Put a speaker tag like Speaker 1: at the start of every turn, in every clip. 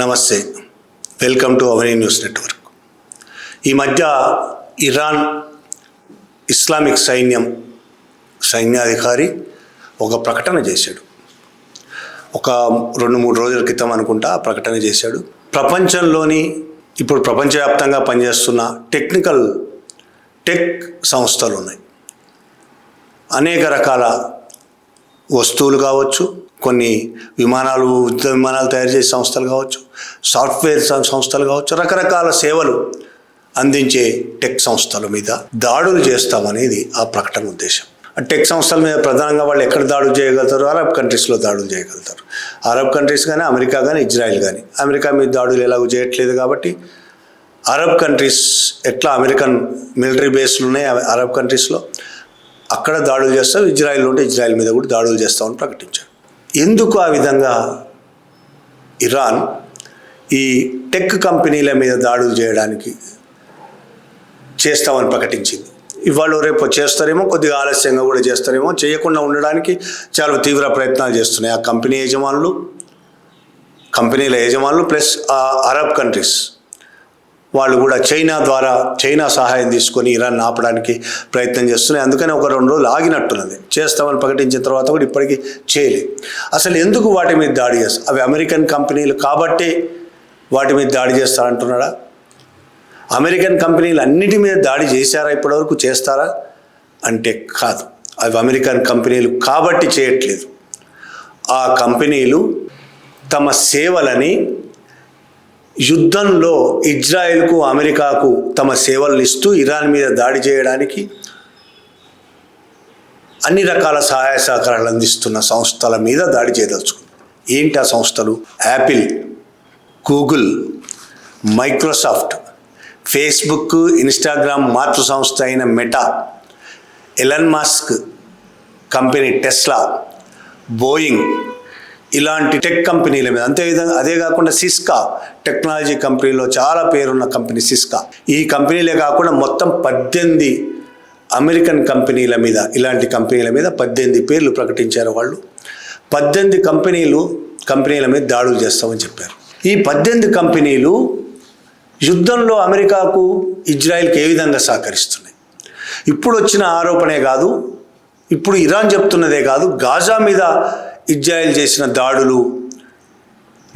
Speaker 1: నమస్తే, welcome to Avani news network. ఈ మధ్య ఇరాన్ ఇస్లామిక్ సైన్యాధికారి ఒక ప్రకటన చేశాడు. ఒక 2-3 రోజుల క్రితం అనుకుంటా ప్రకటన చేశాడు. ప్రపంచంలోని ఇప్పుడు ప్రపంచవ్యాప్తంగా పనిచేస్తున్న టెక్ సంస్థలు ఉన్నాయి. అనేక రకాల వస్తువులు కావచ్చు, కొన్ని యుద్ధ విమానాలు తయారు చేసే సంస్థలు కావచ్చు, సాఫ్ట్వేర్ సంస్థలు కావచ్చు, రకరకాల సేవలు అందించే టెక్ సంస్థల మీద దాడులు చేస్తామనేది ఆ ప్రకటన ఉద్దేశం. టెక్ సంస్థల మీద ప్రధానంగా వాళ్ళు ఎక్కడ దాడులు చేయగలుగుతారు? అరబ్ కంట్రీస్లో దాడులు చేయగలుగుతారు. అరబ్ కంట్రీస్ కానీ, అమెరికా కానీ, ఇజ్రాయెల్ కానీ. అమెరికా మీద దాడులు ఎలాగో చేయట్లేదు కాబట్టి అరబ్ కంట్రీస్ ఎట్లా అమెరికన్ మిలిటరీ బేస్లు ఉన్నాయి అరబ్ కంట్రీస్లో, అక్కడ దాడులు చేస్తారు. ఇజ్రాయెల్ ఉంటే ఇజ్రాయెల్ మీద కూడా దాడులు చేస్తామని ప్రకటించారు. ఎందుకు ఆ విధంగా ఇరాన్ ఈ టెక్ కంపెనీల మీద దాడులు చేస్తామని ప్రకటించింది? ఇవాళ రేపు చేస్తారేమో, కొద్దిగా ఆలస్యంగా కూడా చేస్తారేమో, చేయకుండా ఉండడానికి చాలా తీవ్ర ప్రయత్నాలు చేస్తున్నాయి ఆ కంపెనీల యజమానులు ప్లస్ ఆ అరబ్ కంట్రీస్ వాళ్ళు కూడా చైనా సహాయం తీసుకొని ఇరాన్ ఆపడానికి ప్రయత్నం చేస్తున్నాయి. అందుకని ఒక 2 రోజులు ఆగినట్టున్నది. చేస్తామని ప్రకటించిన తర్వాత కూడా ఇప్పటికీ చేయలేదు. అసలు ఎందుకు వాటి మీద దాడి చేస్తారు? అవి అమెరికన్ కంపెనీలు కాబట్టి వాటి మీద దాడి చేస్తారంటున్నాడా? అమెరికన్ కంపెనీలు అన్నిటి మీద దాడి చేశారా? ఇప్పటివరకు చేస్తారా అంటే కాదు. అవి అమెరికన్ కంపెనీలు కాబట్టి చేయట్లేదు. ఆ కంపెనీలు తమ సేవలని యుద్ధంలో ఇజ్రాయెల్కు, అమెరికాకు తమ సేవలను ఇస్తూ ఇరాన్ మీద దాడి చేయడానికి అన్ని రకాల సహాయ సహకారాలు అందిస్తున్న సంస్థల మీద దాడి చేయదలుచుకుంది. ఏంటి ఆ సంస్థలు? Apple, Google, Microsoft, Facebook, Instagram మాతృ సంస్థ అయిన meta, Elon Musk company Tesla, Boeing, ఇలాంటి టెక్ కంపెనీల మీద. అదే కాకుండా సిస్కా టెక్నాలజీ కంపెనీలో చాలా పేరున్న కంపెనీ సిస్కా. ఈ కంపెనీలే కాకుండా మొత్తం 18 అమెరికన్ కంపెనీల మీద, ఇలాంటి కంపెనీల మీద 18 పేర్లు ప్రకటించారు వాళ్ళు. 18 కంపెనీల మీద దాడులు చేస్తామని చెప్పారు. ఈ 18 కంపెనీలు యుద్ధంలో అమెరికాకు, ఇజ్రాయెల్కి ఏ విధంగా సహకరిస్తున్నాయి? ఇప్పుడు వచ్చిన ఆరోపణే కాదు, ఇప్పుడు ఇరాన్ చెప్తున్నదే కాదు, గాజా మీద ఇజ్రాయెల్ చేసిన దాడులు,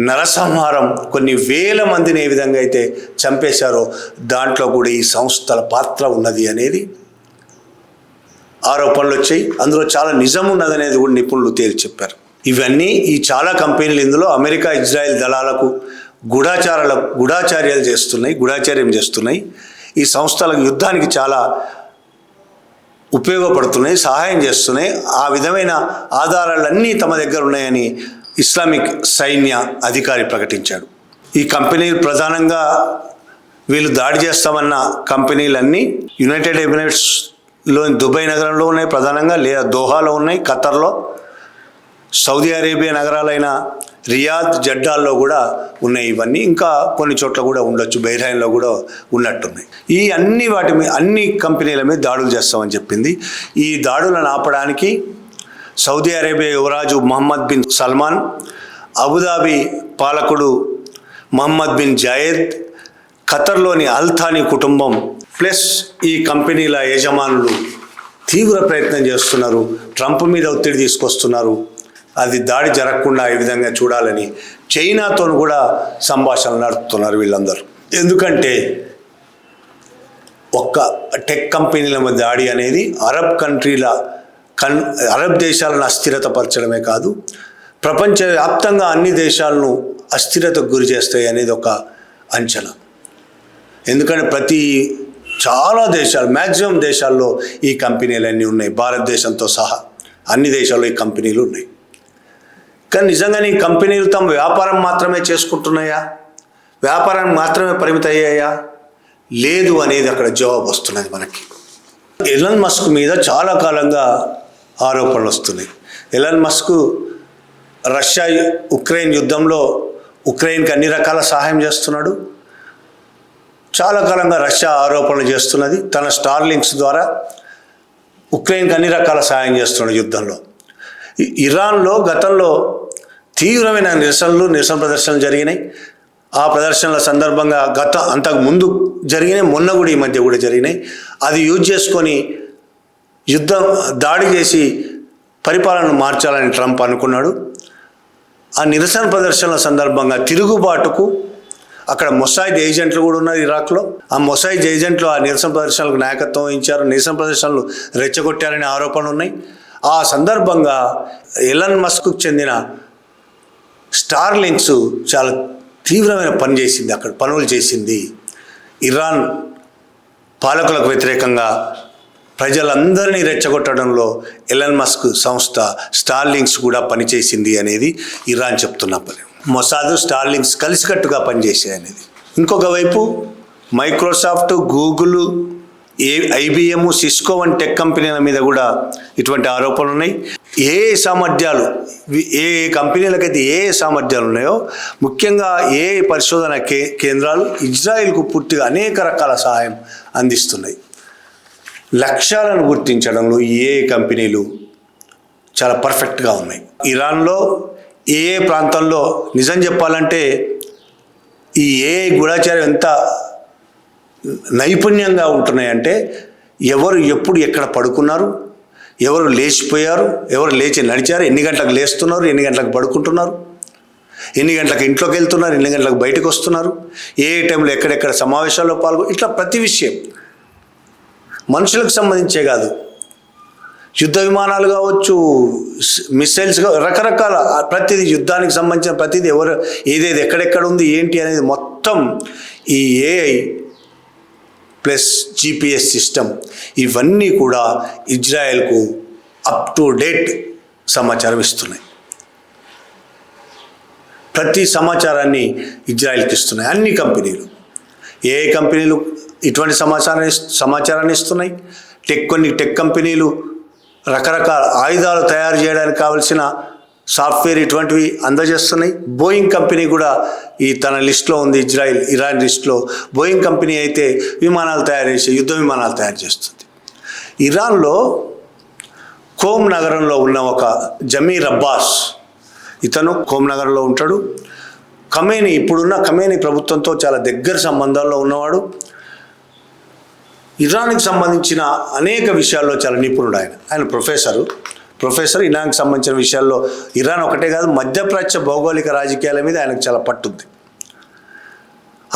Speaker 1: నరసంహారం, కొన్ని వేల మందిని ఏ విధంగా అయితే చంపేశారో దాంట్లో కూడా ఈ సంస్థల పాత్ర ఉన్నది అనేది ఆరోపణలు వచ్చాయి. అందులో చాలా నిజం ఉన్నదనేది కూడా నిపుణులు తేల్చి చెప్పారు. ఇవన్నీ ఈ చాలా కంపెనీలు ఇందులో అమెరికా, ఇజ్రాయెల్ దళాలకు గూఢాచార్యం చేస్తున్నాయి. ఈ సంస్థలకు యుద్ధానికి చాలా ఉపయోగపడుతున్నాయి, సహాయం చేస్తున్నాయి. ఆ విధమైన ఆధారాలన్నీ తమ దగ్గర ఉన్నాయని ఇస్లామిక్ సైన్య అధికారి ప్రకటించాడు. ఈ కంపెనీలు ప్రధానంగా వీళ్ళు దాడి చేస్తామన్న కంపెనీలన్నీ యునైటెడ్ ఎమిరేట్స్లోని దుబాయ్ నగరంలో ఉన్నాయి ప్రధానంగా, లేదా దోహాలో ఉన్నాయి, ఖతర్లో, సౌదీ అరేబియా నగరాలైన రియాద్, జడ్డాల్లో కూడా ఉన్నాయి. ఇవన్నీ ఇంకా కొన్ని చోట్ల కూడా ఉండొచ్చు, బహ్రెయిన్లో కూడా ఉన్నట్టున్నాయి. ఈ అన్ని కంపెనీల మీద దాడులు చేస్తామని చెప్పింది. ఈ దాడులను ఆపడానికి సౌదీ అరేబియా యువరాజు మహమ్మద్ బిన్ సల్మాన్, అబుదాబి పాలకుడు మహమ్మద్ బిన్ జాయెద్, ఖతర్లోని అల్థానీ కుటుంబం ప్లస్ ఈ కంపెనీల యజమానులు తీవ్ర ప్రయత్నం చేస్తున్నారు. ట్రంప్ మీద ఒత్తిడి తీసుకొస్తున్నారు. అది దాడి జరగకుండా ఈ విధంగా చూడాలని చైనాతో కూడా సంభాషణలు నడుపుతున్నారు వీళ్ళందరూ. ఎందుకంటే ఒక్క టెక్ కంపెనీల మీద దాడి అనేది అరబ్ దేశాలను అస్థిరతపరచడమే కాదు, ప్రపంచవ్యాప్తంగా అన్ని దేశాలను అస్థిరతకు గురి చేస్తాయి అనేది ఒక అంచనా. ఎందుకంటే చాలా దేశాలు, మ్యాక్సిమం దేశాల్లో ఈ కంపెనీలన్నీ ఉన్నాయి. భారతదేశంతో సహా అన్ని దేశాల్లో ఈ కంపెనీలు ఉన్నాయి. కానీ నిజంగానే ఈ కంపెనీలు తమ వ్యాపారం మాత్రమే చేసుకుంటున్నాయా? వ్యాపారానికి మాత్రమే పరిమితం అయ్యాయా? లేదు అనేది అక్కడ జవాబు వస్తున్నది మనకి. ఎలన్ మస్క్ మీద చాలా కాలంగా ఆరోపణలు వస్తున్నాయి. ఎలన్ మస్క్ రష్యా ఉక్రెయిన్ యుద్ధంలో ఉక్రెయిన్కి అన్ని రకాల సహాయం చేస్తున్నాడు. చాలా కాలంగా రష్యా ఆరోపణలు చేస్తున్నది. తన స్టార్లింక్స్ ద్వారా ఉక్రెయిన్కి అన్ని రకాల సహాయం చేస్తున్నాడు యుద్ధంలో. ఇరాన్లో గతంలో తీవ్రమైన నిరసన ప్రదర్శనలు జరిగినాయి. ఆ ప్రదర్శనల సందర్భంగా అంతకు ముందు జరిగినాయి, మొన్న కూడా ఈ మధ్య కూడా జరిగినాయి. అది యూజ్ చేసుకొని దాడి చేసి పరిపాలనను మార్చాలని ట్రంప్ అనుకున్నాడు. ఆ నిరసన ప్రదర్శనల సందర్భంగా తిరుగుబాటుకు అక్కడ మొసాయిద్ ఏజెంట్లు కూడా ఉన్నారు ఇరాక్లో. ఆ మొసాయిద్ ఏజెంట్లు ఆ నిరసన ప్రదర్శనలకు నాయకత్వం వహించారు, నిరసన ప్రదర్శనలు రెచ్చగొట్టారనే ఆరోపణలు ఉన్నాయి. ఆ సందర్భంగా ఎలన్ మస్క్కు చెందిన స్టార్లింక్స్ చాలా తీవ్రమైన పనులు చేసింది. ఇరాన్ పాలకులకు వ్యతిరేకంగా ప్రజలందరినీ రెచ్చగొట్టడంలో ఎలన్ మస్క్ సంస్థ స్టార్లింక్స్ కూడా పనిచేసింది అనేది ఇరాన్ చెప్తున్న పని. మొసాద్ స్టార్లింక్స్ కలిసికట్టుగా పనిచేసాయి అనేది. ఇంకొక వైపు మైక్రోసాఫ్ట్, గూగుల్, ఐబిఎం, సిస్కో వంటి టెక్ కంపెనీల మీద కూడా ఇటువంటి ఆరోపణలు ఉన్నాయి. ఏ సామర్థ్యాలు, ఏ కంపెనీలకైతే ఏ సామర్థ్యాలు ఉన్నాయో, ముఖ్యంగా ఏ పరిశోధన కేంద్రాలు ఇజ్రాయిల్కు పూర్తిగా అనేక రకాల సహాయం అందిస్తున్నాయి. లక్ష్యాలను గుర్తించడంలో ఏ కంపెనీలు చాలా పర్ఫెక్ట్గా ఉన్నాయి. ఇరాన్లో ఏ ప్రాంతంలో నిజం చెప్పాలంటే ఈ గూఢచారం ఎంత నైపుణ్యంగా ఉంటున్నాయంటే, ఎవరు ఎప్పుడు ఎక్కడ పడుకున్నారు, ఎవరు లేచిపోయారు, ఎవరు లేచి నడిచారు, ఎన్ని గంటలకు లేస్తున్నారు, ఎన్ని గంటలకు పడుకుంటున్నారు, ఎన్ని గంటలకు ఇంట్లోకి వెళ్తున్నారు, ఎన్ని గంటలకు బయటకు వస్తున్నారు, ఏ టైంలో ఎక్కడెక్కడ సమావేశాల్లో ఇట్లా ప్రతి విషయం మనుషులకు సంబంధించే కాదు, యుద్ధ విమానాలు కావచ్చు, మిసైల్స్ రకరకాల ప్రతిదీ యుద్ధానికి సంబంధించిన ప్రతిదీ ఏదేది ఎక్కడెక్కడ ఉంది ఏంటి అనేది మొత్తం ఈ ఏఐ ప్లస్ జిపిఎస్ సిస్టమ్ ఇవన్నీ కూడా ఇజ్రాయెల్కు అప్ టు డేట్ సమాచారం ఇస్తున్నాయి. ప్రతి సమాచారాన్ని ఇజ్రాయెల్కి ఇస్తున్నాయి అన్ని కంపెనీలు. ఏ కంపెనీలు ఇటువంటి సమాచారాన్ని ఇస్తున్నాయి. కొన్ని టెక్ కంపెనీలు రకరకాల ఆయుధాలు తయారు చేయడానికి కావలసిన సాఫ్ట్వేర్ ఇటువంటివి అందజేస్తున్నాయి. బోయింగ్ కంపెనీ కూడా తన లిస్టులో ఉంది, ఇరాన్ లిస్టులో. బోయింగ్ కంపెనీ అయితే విమానాలు తయారు చేసే యుద్ధ విమానాలు తయారు చేస్తుంది. ఇరాన్లో కోమ్ నగరంలో ఉన్న ఒక జమీర్ అబ్బాస్, ఇతను కోమ్ నగరంలో ఉంటాడు. ఇప్పుడున్న ఖమేనీ ప్రభుత్వంతో చాలా దగ్గర సంబంధాల్లో ఉన్నవాడు. ఇరాన్కి సంబంధించిన అనేక విషయాల్లో చాలా నిపుణుడు. ఆయన ప్రొఫెసర్ ఇరాన్కి సంబంధించిన విషయాల్లో, ఇరాన్ ఒకటే కాదు మధ్యప్రాచ్య భౌగోళిక రాజకీయాల మీద ఆయనకు చాలా పట్టుంది.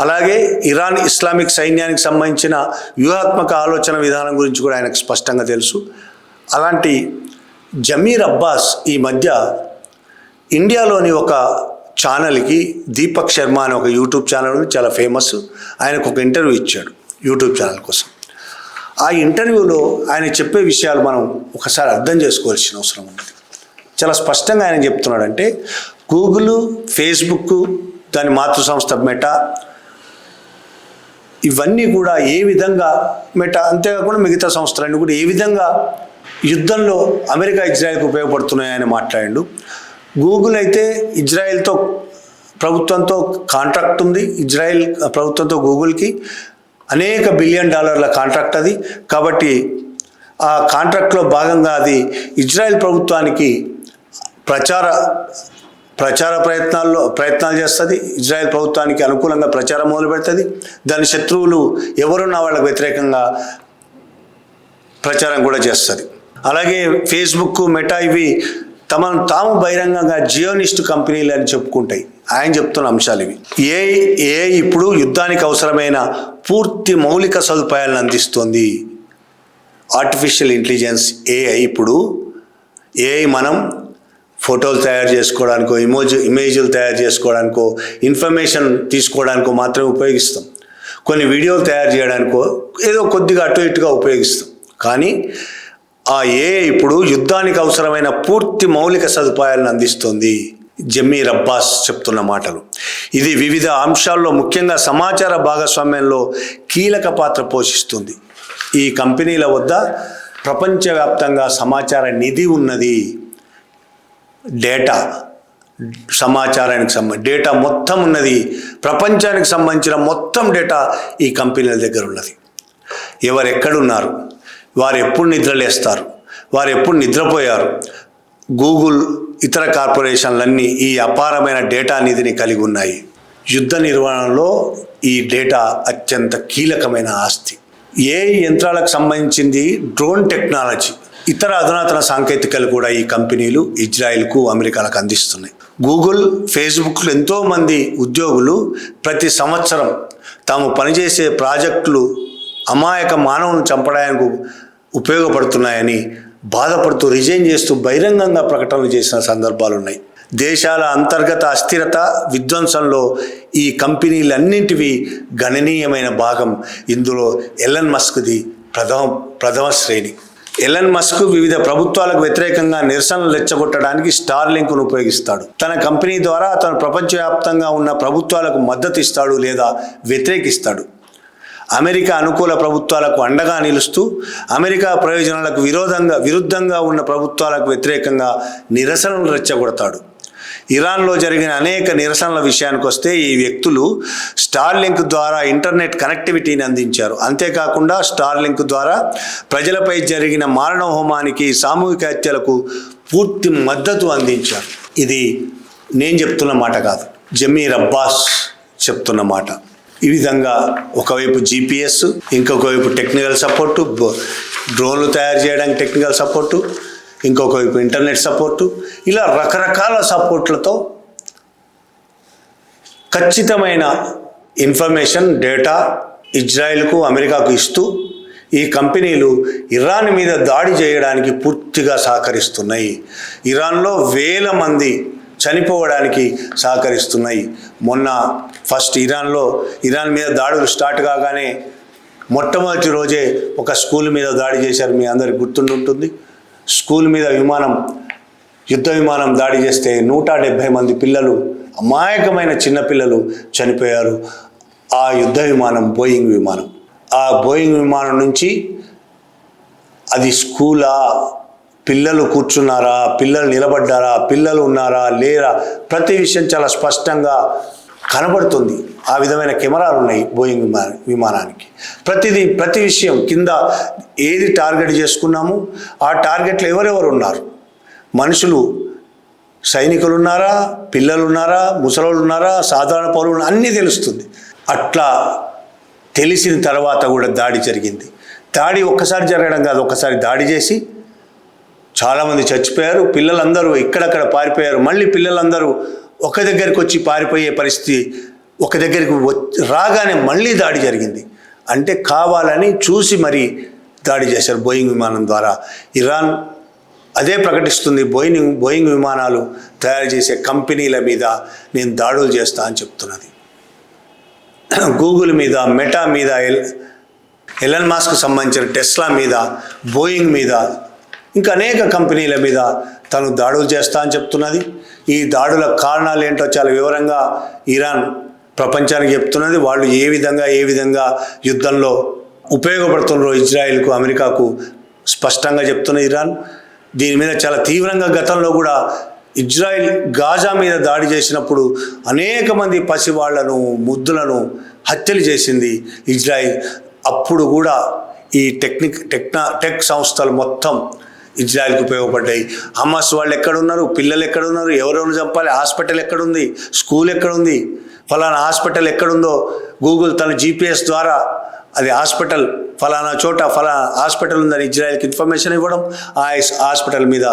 Speaker 1: అలాగే ఇరాన్ ఇస్లామిక్ సైన్యానికి సంబంధించిన వ్యూహాత్మక ఆలోచన విధానం గురించి కూడా ఆయనకు స్పష్టంగా తెలుసు. అలాంటి జమీర్ అబ్బాస్ ఈ మధ్య ఇండియాలోని ఒక ఛానల్కి, దీపక్ శర్మ అనే ఒక యూట్యూబ్ ఛానల్ ఉంది, చాలా ఫేమస్. ఆయనకు ఒక ఇంటర్వ్యూ ఇచ్చాడు యూట్యూబ్ ఛానల్ కోసం. ఆ ఇంటర్వ్యూలో ఆయన చెప్పే విషయాలు మనం ఒకసారి అర్థం చేసుకోవాల్సిన అవసరం ఉంది. చాలా స్పష్టంగా ఆయన చెప్తున్నాడంటే, గూగుల్, ఫేస్బుక్, దాని మాతృ సంస్థ మెటా, ఇవన్నీ కూడా ఏ విధంగా అంతేకాకుండా మిగతా సంస్థలన్నీ కూడా ఏ విధంగా యుద్ధంలో అమెరికా ఇజ్రాయెల్కి ఉపయోగపడుతున్నాయని మాట్లాడాడు. గూగుల్ అయితే ఇజ్రాయెల్తో ప్రభుత్వంతో కాంట్రాక్ట్ ఉంది. ఇజ్రాయెల్ ప్రభుత్వంతో గూగుల్కి అనేక $1 బిలియన్ కాంట్రాక్ట్ అది. కాబట్టి ఆ కాంట్రాక్ట్లో భాగంగా అది ఇజ్రాయెల్ ప్రభుత్వానికి ప్రచార ప్రయత్నాలు చేస్తుంది. ఇజ్రాయెల్ ప్రభుత్వానికి అనుకూలంగా ప్రచారం మొదలు పెడుతుంది. దాని శత్రువులు ఎవరున్నా వాళ్ళకు వ్యతిరేకంగా ప్రచారం కూడా చేస్తుంది. అలాగే ఫేస్బుక్, మెటా ఇవి తాము బహిరంగంగా జియోనిస్ట్ కంపెనీలు అని చెప్పుకుంటాయి. ఆయన చెప్తున్న అంశాలు ఇవి. ఏఐ ఇప్పుడు యుద్ధానికి అవసరమైన పూర్తి మౌలిక సదుపాయాలను అందిస్తుంది. ఆర్టిఫిషియల్ ఇంటెలిజెన్స్ ఏఐ మనం ఫోటోలు తయారు చేసుకోవడానికో, ఇమేజ్లు తయారు చేసుకోవడానికో, ఇన్ఫర్మేషన్ తీసుకోవడానికో మాత్రమే ఉపయోగిస్తాం. కొన్ని వీడియోలు తయారు చేయడానికో ఏదో కొద్దిగా అటు ఇటుగా ఉపయోగిస్తాం. కానీ ఆ ఏఐ ఇప్పుడు యుద్ధానికి అవసరమైన పూర్తి మౌలిక సదుపాయాలను అందిస్తుంది. జమీర్ అబ్బాస్ చెప్తున్న మాటలు. ఇది వివిధ అంశాల్లో ముఖ్యంగా సమాచార భాగస్వామ్యంలో కీలక పాత్ర పోషిస్తుంది. ఈ కంపెనీల వద్ద ప్రపంచవ్యాప్తంగా సమాచార నిధి ఉన్నది. డేటా మొత్తం ఉన్నది. ప్రపంచానికి సంబంధించిన మొత్తం డేటా ఈ కంపెనీల దగ్గర ఉన్నది. ఎవరు ఎక్కడున్నారు, వారు ఎప్పుడు నిద్రలేస్తారు, వారు ఎప్పుడు నిద్రపోయారు, గూగుల్, ఇతర కార్పొరేషన్లన్నీ ఈ అపారమైన డేటా నిధిని కలిగి ఉన్నాయి. యుద్ధ నిర్వహణలో ఈ డేటా అత్యంత కీలకమైన ఆస్తి. ఏఐ యంత్రాలకు సంబంధించింది, డ్రోన్ టెక్నాలజీ, ఇతర అధునాతన సాంకేతికలు కూడా ఈ కంపెనీలు ఇజ్రాయెల్కు, అమెరికాలకు అందిస్తున్నాయి. గూగుల్, ఫేస్బుక్లో ఎంతోమంది ఉద్యోగులు ప్రతి సంవత్సరం తాము పనిచేసే ప్రాజెక్టులు అమాయక మానవులను చంపడానికి ఉపయోగపడుతున్నాయని బాధపడుతూ రిజైన్ చేస్తూ బహిరంగంగా ప్రకటనలు చేసిన సందర్భాలు ఉన్నాయి. దేశాల అంతర్గత అస్థిరత, విధ్వంసంలో ఈ కంపెనీలన్నింటివి గణనీయమైన భాగం. ఇందులో ఎలన్ మస్క్ది ప్రథమ శ్రేణి. ఎలన్ మస్క్ వివిధ ప్రభుత్వాలకు వ్యతిరేకంగా నిరసనలు రెచ్చగొట్టడానికి స్టార్లింక్ను ఉపయోగిస్తాడు. తన కంపెనీ ద్వారా అతను ప్రపంచవ్యాప్తంగా ఉన్న ప్రభుత్వాలకు మద్దతు ఇస్తాడు లేదా వ్యతిరేకిస్తాడు. అమెరికా అనుకూల ప్రభుత్వాలకు అండగా నిలుస్తూ అమెరికా ప్రయోజనాలకు విరుద్ధంగా ఉన్న ప్రభుత్వాలకు వ్యతిరేకంగా నిరసనలు రెచ్చగొడతాడు. ఇరాన్లో జరిగిన అనేక నిరసనల విషయానికి వస్తే ఈ వ్యక్తులు స్టార్లింక్ ద్వారా ఇంటర్నెట్ కనెక్టివిటీని అందించారు. అంతేకాకుండా స్టార్లింక్ ద్వారా ప్రజలపై జరిగిన మారణ హోమానికి, సామూహిక హత్యలకు పూర్తి మద్దతు అందించారు. ఇది నేను చెప్తున్న మాట కాదు, జమీర్ అబ్బాస్ చెప్తున్న మాట. ఈ విధంగా ఒకవైపు GPS, ఇంకొక వైపు టెక్నికల్ సపోర్టు, డ్రోన్లు తయారు చేయడానికి టెక్నికల్ సపోర్టు, ఇంకొక వైపు ఇంటర్నెట్ సపోర్టు, ఇలా రకరకాల సపోర్ట్లతో ఖచ్చితమైన ఇన్ఫర్మేషన్, డేటా ఇజ్రాయెల్కు, అమెరికాకు ఇస్తూ ఈ కంపెనీలు ఇరాన్ మీద దాడి చేయడానికి పూర్తిగా సహకరిస్తున్నాయి. ఇరాన్లో వేల మంది చనిపోవడానికి సహకరిస్తున్నాయి. మొన్న ఫస్ట్ ఇరాన్ మీద దాడులు స్టార్ట్ కాగానే మొట్టమొదటి రోజే ఒక స్కూల్ మీద దాడి చేశారు. మీ అందరికి గుర్తుంటుంది. స్కూల్ మీద యుద్ధ విమానం దాడి చేస్తే 170 మంది పిల్లలు, అమాయకమైన చిన్నపిల్లలు చనిపోయారు. ఆ యుద్ధ విమానం బోయింగ్ విమానం. ఆ బోయింగ్ విమానం నుంచి అది స్కూలా, పిల్లలు కూర్చున్నారా, పిల్లలు నిలబడ్డారా, పిల్లలు ఉన్నారా లేరా, ప్రతి విషయం చాలా స్పష్టంగా కనబడుతుంది. ఆ విధమైన కెమెరాలు ఉన్నాయి బోయింగ్ విమానానికి. ప్రతి విషయం కింద ఏది టార్గెట్ చేసుకున్నాము, ఆ టార్గెట్లో ఎవరెవరు ఉన్నారు, మనుషులు, సైనికులు ఉన్నారా, పిల్లలు ఉన్నారా, ముసలోళ్ళు ఉన్నారా, సాధారణ పౌరులు, అన్నీ తెలుస్తుంది. అట్లా తెలిసిన తర్వాత కూడా దాడి జరిగింది. దాడి ఒక్కసారి జరగడం కాదు, ఒక్కసారి దాడి చేసి చాలామంది చచ్చిపోయారు. పిల్లలందరూ ఇక్కడక్కడ పారిపోయారు. మళ్ళీ పిల్లలందరూ ఒక దగ్గరికి వచ్చి పారిపోయే పరిస్థితి, ఒక దగ్గరికి రాగానే మళ్ళీ దాడి జరిగింది. అంటే కావాలని చూసి మరీ దాడి చేశారు బోయింగ్ విమానం ద్వారా. ఇరాన్ అదే ప్రకటిస్తుంది, బోయింగ్ విమానాలు తయారు చేసే కంపెనీల మీద నేను దాడులు చేస్తా అని చెప్తున్నది. గూగుల్ మీద, మెటా మీద, ఎలన్ మస్క్ సంబంధించిన టెస్లా మీద, బోయింగ్ మీద, ఇంకా అనేక కంపెనీల మీద తను దాడులు చేస్తా అని చెప్తున్నది. ఈ దాడుల కారణాలు ఏంటో చాలా వివరంగా ఇరాన్ ప్రపంచానికి చెప్తున్నది. వాళ్ళు ఏ విధంగా యుద్ధంలో ఉపయోగపడుతున్నారో ఇజ్రాయెల్కు, అమెరికాకు స్పష్టంగా చెప్తున్న ఇరాన్. దీని మీద చాలా తీవ్రంగా గతంలో కూడా ఇజ్రాయెల్ గాజా మీద దాడి చేసినప్పుడు అనేక మంది పసివాళ్లను, ముద్దులను హత్యలు చేసింది ఇజ్రాయెల్. అప్పుడు కూడా ఈ టెక్ సంస్థలు మొత్తం ఇజ్రాయెల్కి ఉపయోగపడ్డాయి. హమాస్ వాళ్ళు ఎక్కడున్నారు, పిల్లలు ఎక్కడున్నారు, ఎవరెవరు చంపాలి, హాస్పిటల్ ఎక్కడుంది, స్కూల్ ఎక్కడుంది, ఫలానా హాస్పిటల్ ఎక్కడుందో గూగుల్ తన GPS ద్వారా అది హాస్పిటల్ ఫలానా చోట ఫలానా హాస్పిటల్ ఉందని ఇజ్రాయెల్కి ఇన్ఫర్మేషన్ ఇవ్వడం, ఆ హాస్పిటల్ మీద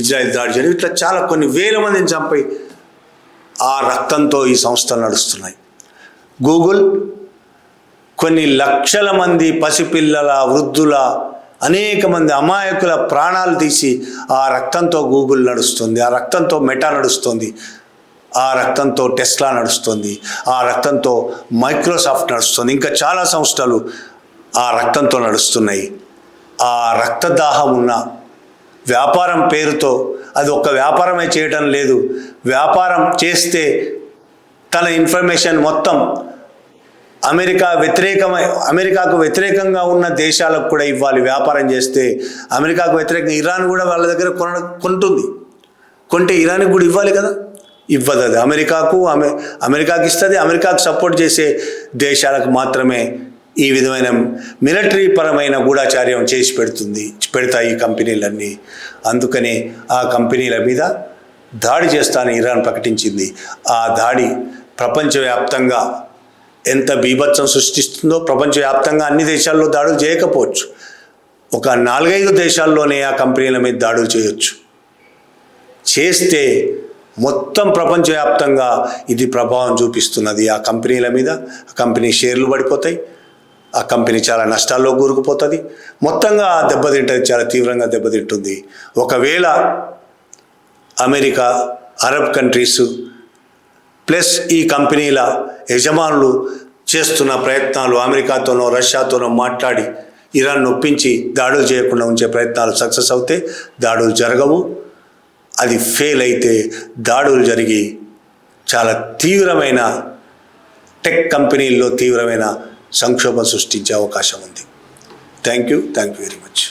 Speaker 1: ఇజ్రాయెల్ దాడి చేయడం, ఇట్లా చాలా కొన్ని వేల మందిని చంపి ఆ రక్తంతో ఈ సంస్థలు నడుస్తున్నాయి. గూగుల్ కొన్ని లక్షల మంది పసిపిల్లల, వృద్ధుల, అనేక మంది అమాయకుల ప్రాణాలు తీసి ఆ రక్తంతో గూగుల్ నడుస్తుంది, ఆ రక్తంతో మెటా నడుస్తుంది, ఆ రక్తంతో టెస్లా నడుస్తుంది, ఆ రక్తంతో మైక్రోసాఫ్ట్ నడుస్తుంది, ఇంకా చాలా సంస్థలు ఆ రక్తంతో నడుస్తున్నాయి. ఆ రక్తదాహం ఉన్న వ్యాపారం పేరుతో అది ఒక్క వ్యాపారమే చేయడం లేదు. వ్యాపారం చేస్తే తన ఇన్ఫర్మేషన్ మొత్తం అమెరికాకు వ్యతిరేకంగా ఉన్న దేశాలకు కూడా ఇవ్వాలి. వ్యాపారం చేస్తే అమెరికాకు వ్యతిరేకంగా ఇరాన్ కూడా వాళ్ళ దగ్గర కొంటే ఇరాన్కి కూడా ఇవ్వాలి కదా, ఇవ్వదు. అది అమెరికాకి ఇస్తుంది. అమెరికాకు సపోర్ట్ చేసే దేశాలకు మాత్రమే ఈ విధమైన మిలిటరీ పరమైన గూఢాచార్యం చేసి పెడతాయి ఈ కంపెనీలన్నీ. అందుకనే ఆ కంపెనీల మీద దాడి చేస్తానని ఇరాన్ ప్రకటించింది. ఆ దాడి ప్రపంచవ్యాప్తంగా ఎంత బీభత్సం సృష్టిస్తుందో, ప్రపంచవ్యాప్తంగా అన్ని దేశాల్లో దాడులు చేయకపోవచ్చు, ఒక 4-5 దేశాల్లోనే ఆ కంపెనీల మీద దాడులు చేయొచ్చు. చేస్తే మొత్తం ప్రపంచవ్యాప్తంగా ఇది ప్రభావం చూపిస్తున్నది ఆ కంపెనీల మీద. ఆ కంపెనీ షేర్లు పడిపోతాయి, ఆ కంపెనీ చాలా నష్టాల్లో కూరుకుపోతుంది, మొత్తంగా దెబ్బతింటుంది, చాలా తీవ్రంగా దెబ్బతింటుంది. ఒకవేళ అమెరికా, అరబ్ కంట్రీస్ ప్లస్ ఈ కంపెనీల యజమానులు చేస్తున్న ప్రయత్నాలు, అమెరికాతోనో రష్యాతోనో మాట్లాడి ఇరాన్ నొప్పించి దాడులు చేయకుండా ఉంచే ప్రయత్నాలు సక్సెస్ అవుతే దాడులు జరగవు. అది ఫెయిల్ అయితే దాడులు జరిగి చాలా తీవ్రమైన టెక్ కంపెనీల్లో తీవ్రమైన సంక్షోభం సృష్టించే అవకాశం ఉంది. Thank you very much.